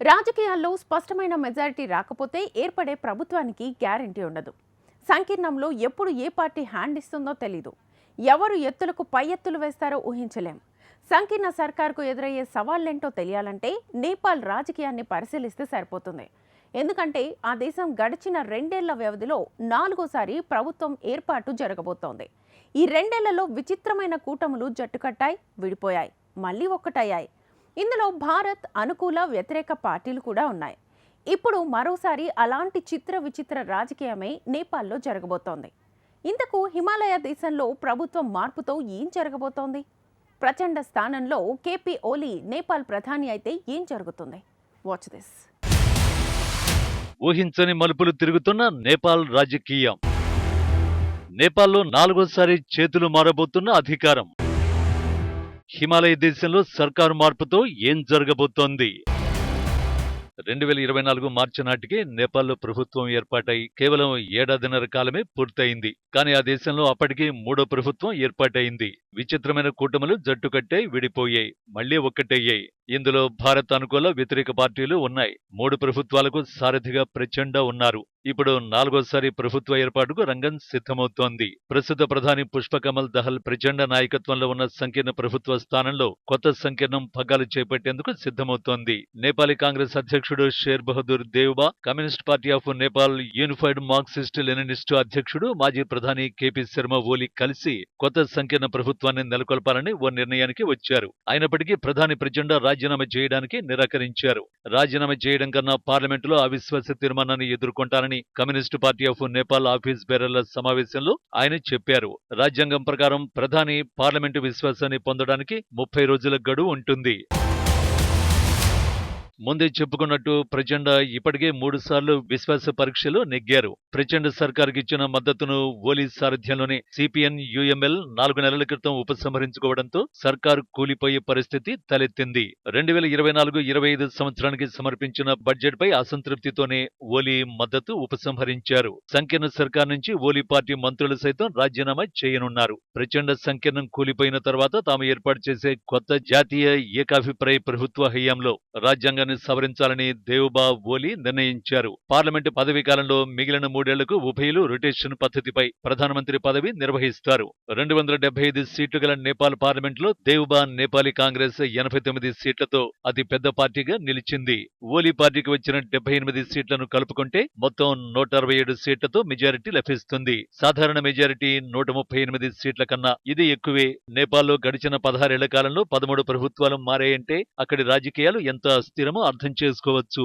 రాజకీయాల్లో స్పష్టమైన మెజారిటీ రాకపోతే ఏర్పడే ప్రభుత్వానికి గ్యారంటీ ఉండదు. సంకీర్ణంలో ఎప్పుడు ఏ పార్టీ హ్యాండ్ ఇస్తుందో తెలీదు. ఎవరు ఎత్తులకు పై ఎత్తులు వేస్తారో ఊహించలేం. సంకీర్ణ సర్కార్కు ఎదురయ్యే సవాళ్లేంటో తెలియాలంటే నేపాల్ రాజకీయాన్ని పరిశీలిస్తే సరిపోతుంది. ఎందుకంటే ఆ దేశం గడిచిన 2 ఏళ్ల వ్యవధిలో 4వ ప్రభుత్వం ఏర్పాటు జరగబోతోంది. ఈ 2 ఏళ్లలో విచిత్రమైన కూటములు జట్టుకట్టాయి, విడిపోయాయి, మళ్లీ ఒక్కటయ్యాయి. ఇందులో భారత్ అనుకూల వ్యతిరేక పార్టీలు కూడా ఉన్నాయి. ఇప్పుడు మరోసారి అలాంటి విచిత్ర రాజకీయమే నేపాల్లో జరగబోతోంది. ఇంతకు హిమాలయ దేశంలో ప్రభుత్వం మార్పుతో ఏం జరగబోతోంది? ప్రచండ స్థానంలో కేపీ ఓలీ నేపాల్ ప్రధాని అయితే ఏం జరుగుతుంది? Watch this. ఊహించని మలుపులు తిరుగుతున్న నేపాల్ రాజకీయం. నేపాల్లో 4వసారి చేతులు మారబోతున్న అధికారం. హిమాలయ దేశంలో సర్కారు మార్పుతో ఏం జరగబోతోంది? 2024 మార్చి నాటికి నేపాల్లో ప్రభుత్వం ఏర్పాటై కేవలం ఏడాదిన్నర కాలమే పూర్తయింది. కానీ ఆ దేశంలో అప్పటికి 3వ ప్రభుత్వం ఏర్పాటైంది. విచిత్రమైన కూటములు జట్టుకట్టాయి, విడిపోయాయి, మళ్లీ ఒక్కటయ్యాయి. ఇందులో భారత్ అనుకూల వ్యతిరేక పార్టీలు ఉన్నాయి. 3 ప్రభుత్వాలకు సారథిగా ప్రచండ ఉన్నారు. ఇప్పుడు 4వసారి ప్రభుత్వ ఏర్పాటుకు రంగం సిద్ధమవుతోంది. ప్రస్తుత ప్రధాని పుష్పకమల్ దహల్ ప్రచండ నాయకత్వంలో ఉన్న సంకీర్ణ ప్రభుత్వ స్థానంలో కొత్త సంకీర్ణం పగ్గాలు చేపట్టేందుకు సిద్ధమవుతోంది. నేపాలీ కాంగ్రెస్ అధ్యక్షుడు share Bahadur Deuba, communist party of Nepal unified Marxist Leninist అధ్యక్షుడు మాజీ ప్రధాని కేపీ శర్మ ఓలీ కలిసి కొత్త సంకీర్ణ ప్రభుత్వాన్ని నెలకొల్పాలని ఓ నిర్ణయానికి వచ్చారు. అయినప్పటికీ ప్రధాని ప్రచండ రాజీనామా చేయడానికి నిరాకరించారు. రాజీనామా చేయడం కన్నా పార్లమెంటులో అవిశ్వాస తీర్మానాన్ని ఎదుర్కొంటారని communist party of Nepal office బేరర్ల సమావేశంలో ఆయన చెప్పారు. రాజ్యాంగం ప్రకారం ప్రధాని పార్లమెంటు విశ్వాసాన్ని పొందడానికి 30 రోజుల గడువు ఉంటుంది. ముందే చెప్పుకున్నట్టు ప్రచండ ఇప్పటికే 3 సార్లు విశ్వాస పరీక్షలో నెగ్గారు. ప్రచండ సర్కారుకి ఇచ్చిన మద్దతును ఓలీ సారథ్యంలోని సిపిఎన్ యుఎంఎల్ 4 నెలల క్రితం ఉపసంహరించుకోవడంతో సర్కారు కూలిపోయే పరిస్థితి తలెత్తింది. 2024-25 సంవత్సరానికి సమర్పించిన బడ్జెట్ పై అసంతృప్తితోనే ఓలీ మద్దతు ఉపసంహరించారు. సంకీర్ణ సర్కార్ నుంచి ఓలీ పార్టీ మంత్రులు సైతం రాజీనామా చేయనున్నారు. ప్రచండ సంకీర్ణం కూలిపోయిన తర్వాత తాము ఏర్పాటు చేసే కొత్త జాతీయ ఏకాభిప్రాయ ప్రభుత్వ హయాంలో రాజ్యాంగ సవరించాలని దేవ్బా ఓలీ నిర్ణయించారు. పార్లమెంటు పదవీ కాలంలో మిగిలిన 3 ఏళ్లకు ఉభయులు రొటేషన్ పద్ధతిపై ప్రధానమంత్రి పదవి నిర్వహిస్తారు. 275 సీట్లు గల నేపాల్ పార్లమెంటులో దేవ్బా నేపాలీ కాంగ్రెస్ 89 సీట్లతో అతి పెద్ద పార్టీగా నిలిచింది. ఓలీ పార్టీకి వచ్చిన 78 సీట్లను కలుపుకుంటే మొత్తం 167 సీట్లతో మెజారిటీ లభిస్తుంది. సాధారణ మెజారిటీ 138 సీట్ల కన్నా ఇది ఎక్కువే. నేపాల్లో గడిచిన 16 ఏళ్ల కాలంలో 13 ప్రభుత్వాలు మారాయంటే అక్కడి రాజకీయాలు ఎంత అస్థిరమో అర్థం చేసుకోవచ్చు.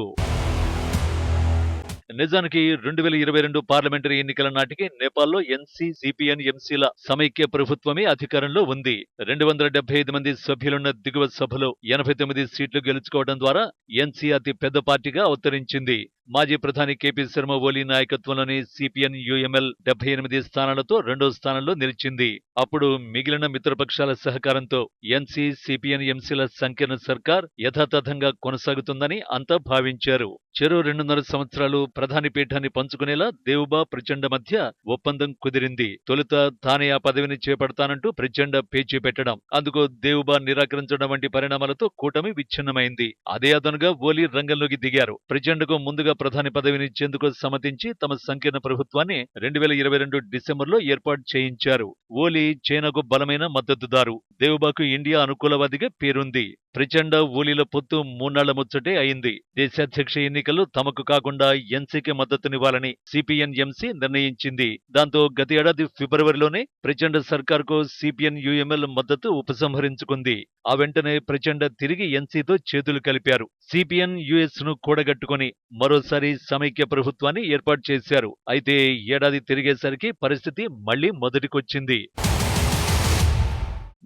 నిజానికి 2022 పార్లమెంటరీ ఎన్నికల నాటికి నేపాల్లో ఎన్సీ, సిపిఎన్, ఎంసీల సమైక్య ప్రభుత్వమే అధికారంలో ఉంది. 275 మంది సభ్యులున్న దిగువ సభలో 89 సీట్లు గెలుచుకోవడం ద్వారా ఎన్సీ అతి పెద్ద పార్టీగా అవతరించింది. మాజీ ప్రధాని కేపీ శర్మ ఓలీ నాయకత్వంలోని సిపిఎన్ యుఎంఎల్ 78 స్థానాలతో 2వ స్థానంలో నిలిచింది. అప్పుడు మిగిలిన మిత్రపక్షాల సహకారంతో ఎన్సీ, సిపిఎన్, ఎంసీల సంకీర్ణ సర్కార్ యథాతథంగా కొనసాగుతుందని అంతా భావించారు. చెరో 2.5 సంవత్సరాలు ప్రధాని పీఠాన్ని పంచుకునేలా దేవ్బా ప్రచండ మధ్య ఒప్పందం కుదిరింది. తొలుత తానే ఆ పదవిని చేపడతానంటూ ప్రచండ పేచీ పెట్టడం, అందుకు దేవ్బా నిరాకరించడం వంటి పరిణామాలతో కూటమి విచ్ఛిన్నమైంది. అదే అదనుగా ఓలీ రంగంలోకి దిగారు. ప్రచండకు ముందుగా ప్రధాని పదవినిచ్చేందుకు సమ్మతించి తమ సంకీర్ణ ప్రభుత్వాన్ని 2022 డిసెంబర్లో ఏర్పాటు చేయించారు. ఓలీ చైనాకు బలమైన మద్దతుదారు. దేవ్బాకు ఇండియా అనుకూలవాదిగా పేరుంది. ప్రచండ ఓలీల పొత్తు 3 నాళ్ల ముచ్చటే అయింది. దేశాధ్యక్ష ఎన్నికల్లో తమకు కాకుండా ఎన్సీకి మద్దతునివ్వాలని సిపిఎన్ ఎంసీ నిర్ణయించింది. దాంతో గత ఏడాది ఫిబ్రవరిలోనే ప్రచండ సర్కార్కు సిపిఎన్ యుఎంఎల్ మద్దతు ఉపసంహరించుకుంది. ఆ వెంటనే ప్రచండ తిరిగి ఎన్సీతో చేతులు కలిపారు. సిపిఎన్ యుఎస్ ను కూడగట్టుకుని మరోసారి సమైక్య ప్రభుత్వాన్ని ఏర్పాటు చేశారు. అయితే ఏడాది తిరిగేసరికి పరిస్థితి మళ్లీ మొదటికొచ్చింది.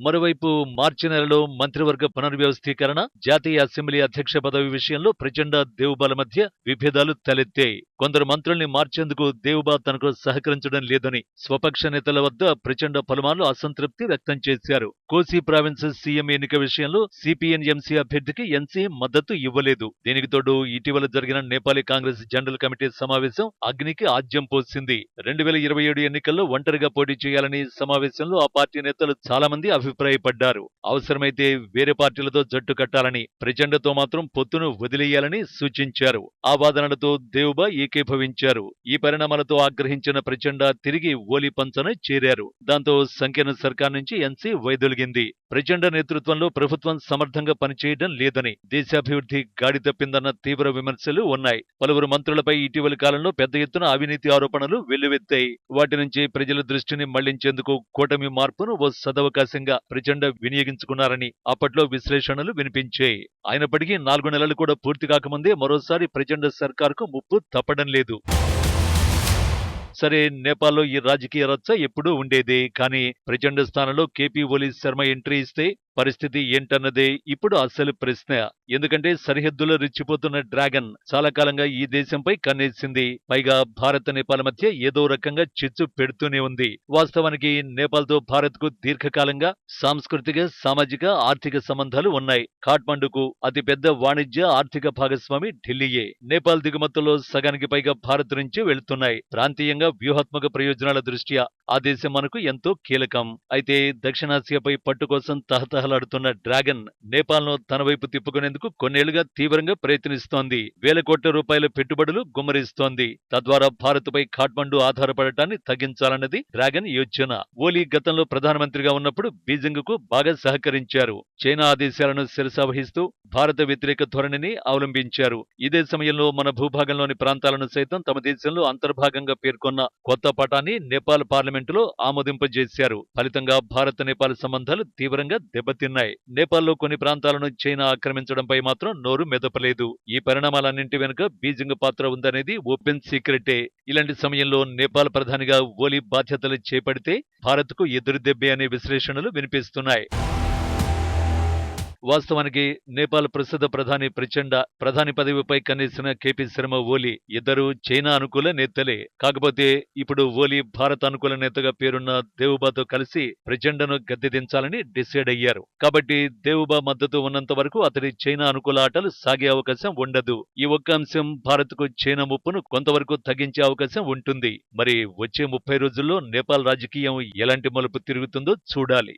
మరోవైపు మార్చి నెలలో మంత్రివర్గ పునర్వ్యవస్థీకరణ, జాతీయ అసెంబ్లీ అధ్యక్ష పదవి విషయంలో ప్రచండ దేవ్బాల మధ్య విభేదాలు తలెత్తాయి. కొందరు మంత్రుల్ని మార్చేందుకు దేవ్బా తనకు సహకరించడం లేదని స్వపక్ష నేతల వద్ద ప్రచండ పలుమార్లు అసంతృప్తి వ్యక్తం చేశారు. కోసీ ప్రావిన్స్ సీఎం ఎన్నిక విషయంలో సిపిఎన్ ఎంసీ అభ్యర్థికి ఎన్సీ మద్దతు ఇవ్వలేదు. దీనికి తోడు ఇటీవల జరిగిన నేపాలీ కాంగ్రెస్ జనరల్ కమిటీ సమావేశం అగ్నికి ఆజ్యం పోసింది. 2027 ఎన్నికల్లో ఒంటరిగా పోటీ చేయాలని సమావేశంలో ఆ పార్టీ నేతలు చాలా మంది అభిప్రాయపడ్డారు. అవసరమైతే వేరే పార్టీలతో జట్టు కట్టాలని, ప్రచండతో మాత్రం పొత్తును వదిలేయాలని సూచించారు. ఆ వాదనలతో దేవుబా ఏకీభవించారు. ఈ పరిణామాలతో ఆగ్రహించిన ప్రచండ తిరిగి ఓలీ పంచన చేరారు. దాంతో సంకీర్ణ సర్కార్ నుంచి ఎన్సీ వైదొలిగింది. ప్రచండ నేతృత్వంలో ప్రభుత్వం సమర్థంగా పనిచేయడం లేదని, దేశాభివృద్ధి గాడి తప్పిందన్న తీవ్ర విమర్శలు ఉన్నాయి. పలువురు మంత్రులపై ఇటీవలి కాలంలో పెద్ద ఎత్తున అవినీతి ఆరోపణలు వెల్లువెత్తాయి. వాటి నుంచి ప్రజల దృష్టిని మళ్లించేందుకు కూటమి మార్పును ఓ సదవకాశంగా ప్రచండ వినియోగించుకున్నారని అప్పట్లో విశ్లేషణలు వినిపించాయి. అయినప్పటికీ 4 నెలలు కూడా పూర్తి కాకముందే మరోసారి ప్రచండ సర్కార్కు ముప్పు తప్పడం లేదు. సరే, నేపాల్లో ఈ రాజకీయ రచ్చ ఎప్పుడూ ఉండేదే. కానీ ప్రచండ స్థానంలో కేపీ ఓలీ శర్మ ఎంట్రీ ఇస్తే పరిస్థితి ఏంటన్నదే ఇప్పుడు అసలు ప్రశ్న. ఎందుకంటే సరిహద్దులో రెచ్చిపోతున్న డ్రాగన్ చాలా కాలంగా ఈ దేశంపై కన్నేసింది. పైగా భారత్ నేపాల్ మధ్య ఏదో రకంగా చిచ్చు పెడుతూనే ఉంది. వాస్తవానికి నేపాల్తో భారత్కు దీర్ఘకాలంగా సాంస్కృతిక, సామాజిక, ఆర్థిక సంబంధాలు ఉన్నాయి. ఖాట్మండుకు అతిపెద్ద వాణిజ్య, ఆర్థిక భాగస్వామి ఢిల్లీయే. నేపాల్ దిగుమతుల్లో సగానికి పైగా భారత్ నుంచి వెళుతున్నాయి. ప్రాంతీయంగా వ్యూహాత్మక ప్రయోజనాల దృష్ట్యా ఆ దేశం మనకు ఎంతో కీలకం. అయితే దక్షిణాసియాపై పట్టు కోసం తహతహలాడుతున్న డ్రాగన్ నేపాల్ను తన వైపు తిప్పుకునేందుకు కొన్నేళ్లుగా తీవ్రంగా ప్రయత్నిస్తోంది. వేల కోట్ల రూపాయల పెట్టుబడులు గుమ్మరిస్తోంది. తద్వారా భారత్పై ఖాట్మండు ఆధారపడటాన్ని తగ్గించాలన్నది డ్రాగన్ యోచన. ఓలీ గతంలో ప్రధానమంత్రిగా ఉన్నప్పుడు బీజింగ్కు బాగా సహకరించారు. చైనా ఆదేశాలను శిరసావహిస్తూ భారత వ్యతిరేక ధోరణిని అవలంబించారు. ఇదే సమయంలో మన భూభాగంలోని ప్రాంతాలను సైతం తమ దేశంలో అంతర్భాగంగా పేర్కొన్న కొత్త పటాన్ని నేపాల్ పార్లమెంటులో ఆమోదింపజేశారు. ఫలితంగా భారత్ నేపాల్ సంబంధాలు తీవ్రంగా దెబ్బతిన్నాయి. నేపాల్లో కొన్ని ప్రాంతాలను చైనా ఆక్రమించడంపై మాత్రం నోరు మెదపలేదు. ఈ పరిణామాలన్నింటి వెనుక బీజింగ్ పాత్ర ఉందనేది ఓపెన్ సీక్రెటే. ఇలాంటి సమయంలో నేపాల్ ప్రధానిగా ఓలీ బాధ్యతలు చేపడితే భారత్కు ఎదురుదెబ్బే అనే విశ్లేషణలు వినిపిస్తున్నాయి. వాస్తవానికి నేపాల్ ప్రస్తుత ప్రధాని ప్రచండ, ప్రధాని పదవిపై కన్నేసిన కేపీ శర్మ ఓలీ ఇద్దరు చైనా అనుకూల నేతలే. కాకపోతే ఇప్పుడు ఓలీ భారత అనుకూల నేతగా పేరున్న దేవుబాతో కలిసి ప్రచండను గద్దెదించాలని డిసైడ్ అయ్యారు. కాబట్టి దేవుబా మద్దతు ఉన్నంత వరకు అతడి చైనా అనుకూల ఆటలు సాగే అవకాశం ఉండదు. ఈ ఒక్క అంశం భారత్కు చైనా ముప్పును కొంతవరకు తగ్గించే అవకాశం ఉంటుంది. మరి వచ్చే 30 రోజుల్లో నేపాల్ రాజకీయం ఎలాంటి మలుపు తిరుగుతుందో చూడాలి.